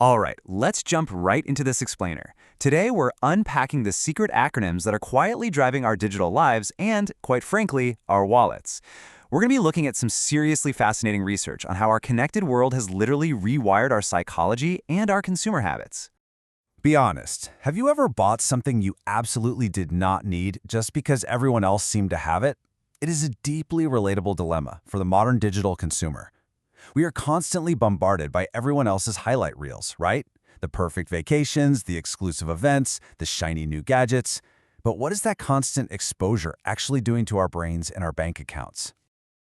All right, let's jump right into this explainer. Today, we're unpacking the secret acronyms that are quietly driving our digital lives and, quite frankly, our wallets. We're going to be looking at some seriously fascinating research on how our connected world has literally rewired our psychology and our consumer habits. Be honest, have you ever bought something you absolutely did not need just because everyone else seemed to have it? It is a deeply relatable dilemma for the modern digital consumer. We are constantly bombarded by everyone else's highlight reels, right? The perfect vacations, the exclusive events, the shiny new gadgets. But what is that constant exposure actually doing to our brains and our bank accounts?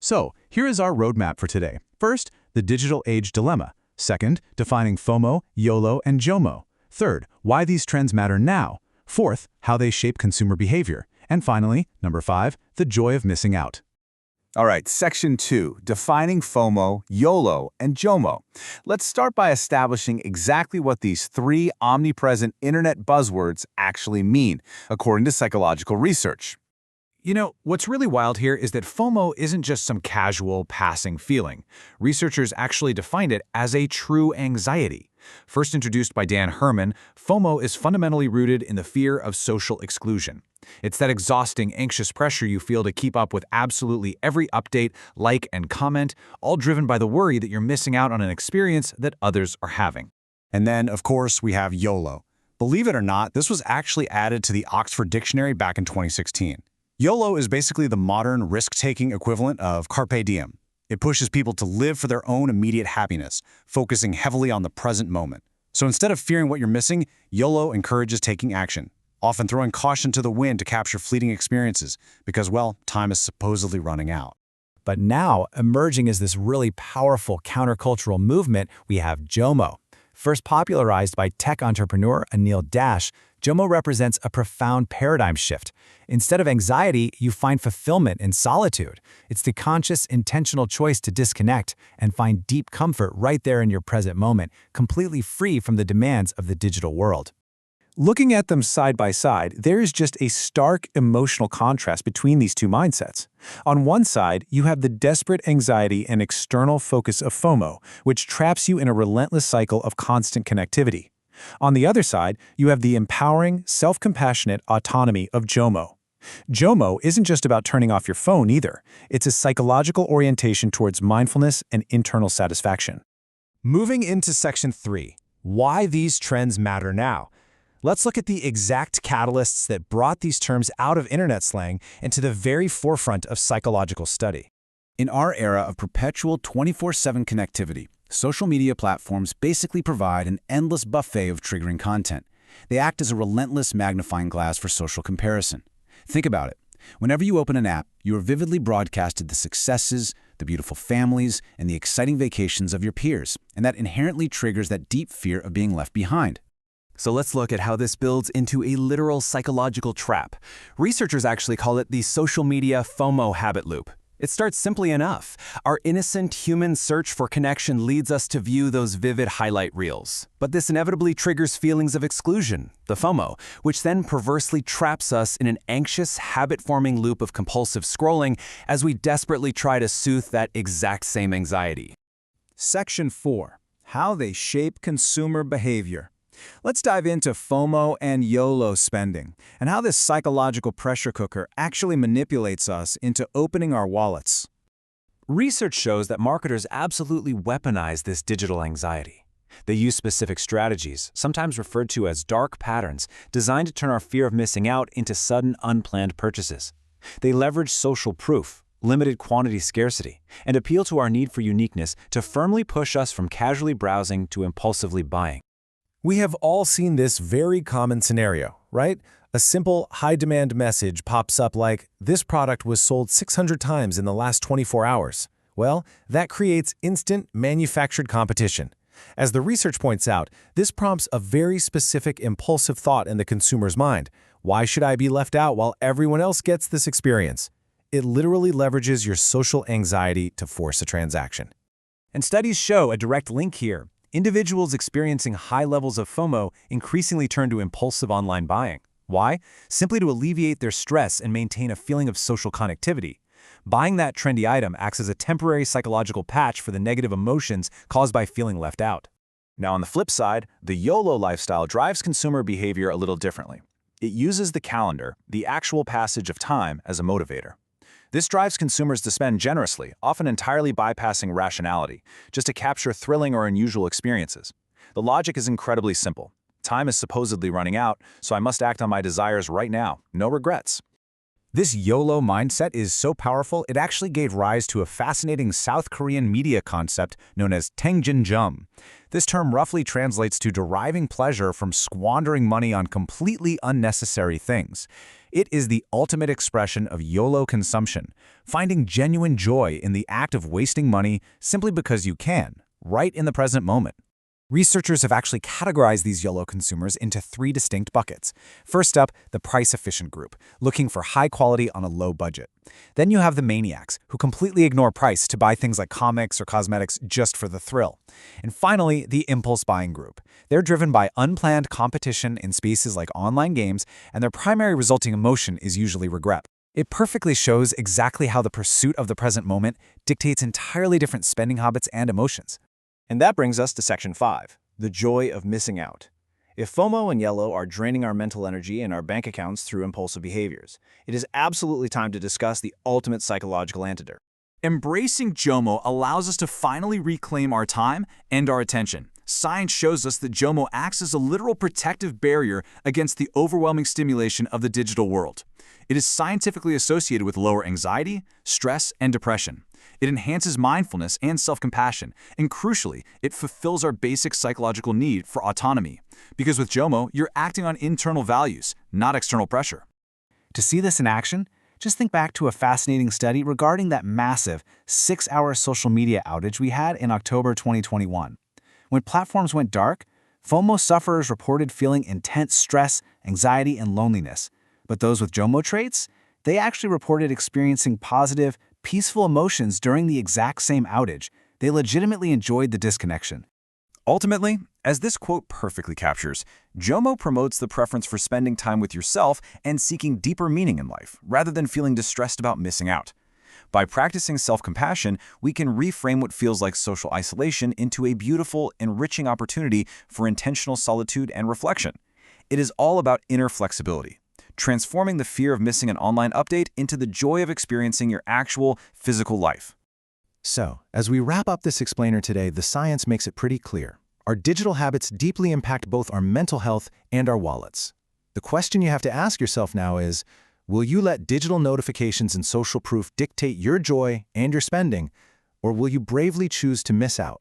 So, here is our roadmap for today. First, the digital age dilemma. Second, defining FOMO, YOLO, and JOMO. Third, why these trends matter now. Fourth, how they shape consumer behavior. And finally, number 5, the joy of missing out. All right, Section 2, defining FOMO, YOLO, and JOMO. Let's start by establishing exactly what these three omnipresent internet buzzwords actually mean, according to psychological research. You know, what's really wild here is that FOMO isn't just some casual, passing feeling. Researchers actually defined it as a true anxiety. First introduced by Dan Herman, FOMO is fundamentally rooted in the fear of social exclusion. It's that exhausting, anxious pressure you feel to keep up with absolutely every update, like, and comment, all driven by the worry that you're missing out on an experience that others are having. And then, of course, we have YOLO. Believe it or not, this was actually added to the Oxford Dictionary back in 2016. YOLO is basically the modern risk-taking equivalent of carpe diem. It pushes people to live for their own immediate happiness, focusing heavily on the present moment. So instead of fearing what you're missing, YOLO encourages taking action, often throwing caution to the wind to capture fleeting experiences because, well, time is supposedly running out. But now, emerging as this really powerful countercultural movement, we have JOMO. First popularized by tech entrepreneur Anil Dash, JOMO represents a profound paradigm shift. Instead of anxiety, you find fulfillment in solitude. It's the conscious, intentional choice to disconnect and find deep comfort right there in your present moment, completely free from the demands of the digital world. Looking at them side by side, there is just a stark emotional contrast between these two mindsets. On one side, you have the desperate anxiety and external focus of FOMO, which traps you in a relentless cycle of constant connectivity. On the other side, you have the empowering, self-compassionate autonomy of JOMO. JOMO isn't just about turning off your phone either. It's a psychological orientation towards mindfulness and internal satisfaction. Moving into Section 3, why these trends matter now. Let's look at the exact catalysts that brought these terms out of internet slang into the very forefront of psychological study. In our era of perpetual 24/7 connectivity, social media platforms basically provide an endless buffet of triggering content. They act as a relentless magnifying glass for social comparison. Think about it. Whenever you open an app, you are vividly broadcasted the successes, the beautiful families, and the exciting vacations of your peers, and that inherently triggers that deep fear of being left behind. So let's look at how this builds into a literal psychological trap. Researchers actually call it the social media FOMO habit loop. It starts simply enough. Our innocent human search for connection leads us to view those vivid highlight reels. But this inevitably triggers feelings of exclusion, the FOMO, which then perversely traps us in an anxious, habit-forming loop of compulsive scrolling as we desperately try to soothe that exact same anxiety. Section 4. How they shape consumer behavior. Let's dive into FOMO and YOLO spending and how this psychological pressure cooker actually manipulates us into opening our wallets. Research shows that marketers absolutely weaponize this digital anxiety. They use specific strategies, sometimes referred to as dark patterns, designed to turn our fear of missing out into sudden, unplanned purchases. They leverage social proof, limited quantity scarcity, and appeal to our need for uniqueness to firmly push us from casually browsing to impulsively buying. We have all seen this very common scenario, right? A simple, high-demand message pops up like, "This product was sold 600 times in the last 24 hours." Well, that creates instant manufactured competition. As the research points out, this prompts a very specific impulsive thought in the consumer's mind. Why should I be left out while everyone else gets this experience? It literally leverages your social anxiety to force a transaction. And studies show a direct link here. Individuals experiencing high levels of FOMO increasingly turn to impulsive online buying. Why? Simply to alleviate their stress and maintain a feeling of social connectivity. Buying that trendy item acts as a temporary psychological patch for the negative emotions caused by feeling left out. Now on the flip side, the YOLO lifestyle drives consumer behavior a little differently. It uses the calendar, the actual passage of time, as a motivator. This drives consumers to spend generously, often entirely bypassing rationality, just to capture thrilling or unusual experiences. The logic is incredibly simple. Time is supposedly running out, so I must act on my desires right now. No regrets. This YOLO mindset is so powerful, it actually gave rise to a fascinating South Korean media concept known as tengjinjum. This term roughly translates to deriving pleasure from squandering money on completely unnecessary things. It is the ultimate expression of YOLO consumption, finding genuine joy in the act of wasting money simply because you can, right in the present moment. Researchers have actually categorized these YOLO consumers into 3 distinct buckets. First up, the price-efficient group, looking for high quality on a low budget. Then you have the maniacs, who completely ignore price to buy things like comics or cosmetics just for the thrill. And finally, the impulse buying group. They're driven by unplanned competition in spaces like online games, and their primary resulting emotion is usually regret. It perfectly shows exactly how the pursuit of the present moment dictates entirely different spending habits and emotions. And that brings us to Section 5, the joy of missing out. If FOMO and YOLO are draining our mental energy and our bank accounts through impulsive behaviors, it is absolutely time to discuss the ultimate psychological antidote. Embracing JOMO allows us to finally reclaim our time and our attention. Science shows us that JOMO acts as a literal protective barrier against the overwhelming stimulation of the digital world. It is scientifically associated with lower anxiety, stress, and depression. It enhances mindfulness and self-compassion, and crucially, it fulfills our basic psychological need for autonomy. Because with JOMO, you're acting on internal values, not external pressure. To see this in action, just think back to a fascinating study regarding that massive 6-hour social media outage we had in October 2021. When platforms went dark, FOMO sufferers reported feeling intense stress, anxiety, and loneliness. But those with JOMO traits, they actually reported experiencing positive, peaceful emotions during the exact same outage. They legitimately enjoyed the disconnection. Ultimately, as this quote perfectly captures, JOMO promotes the preference for spending time with yourself and seeking deeper meaning in life, rather than feeling distressed about missing out. By practicing self-compassion, we can reframe what feels like social isolation into a beautiful, enriching opportunity for intentional solitude and reflection. It is all about inner flexibility, transforming the fear of missing an online update into the joy of experiencing your actual physical life. So, as we wrap up this explainer today, the science makes it pretty clear. Our digital habits deeply impact both our mental health and our wallets. The question you have to ask yourself now is, will you let digital notifications and social proof dictate your joy and your spending, or will you bravely choose to miss out?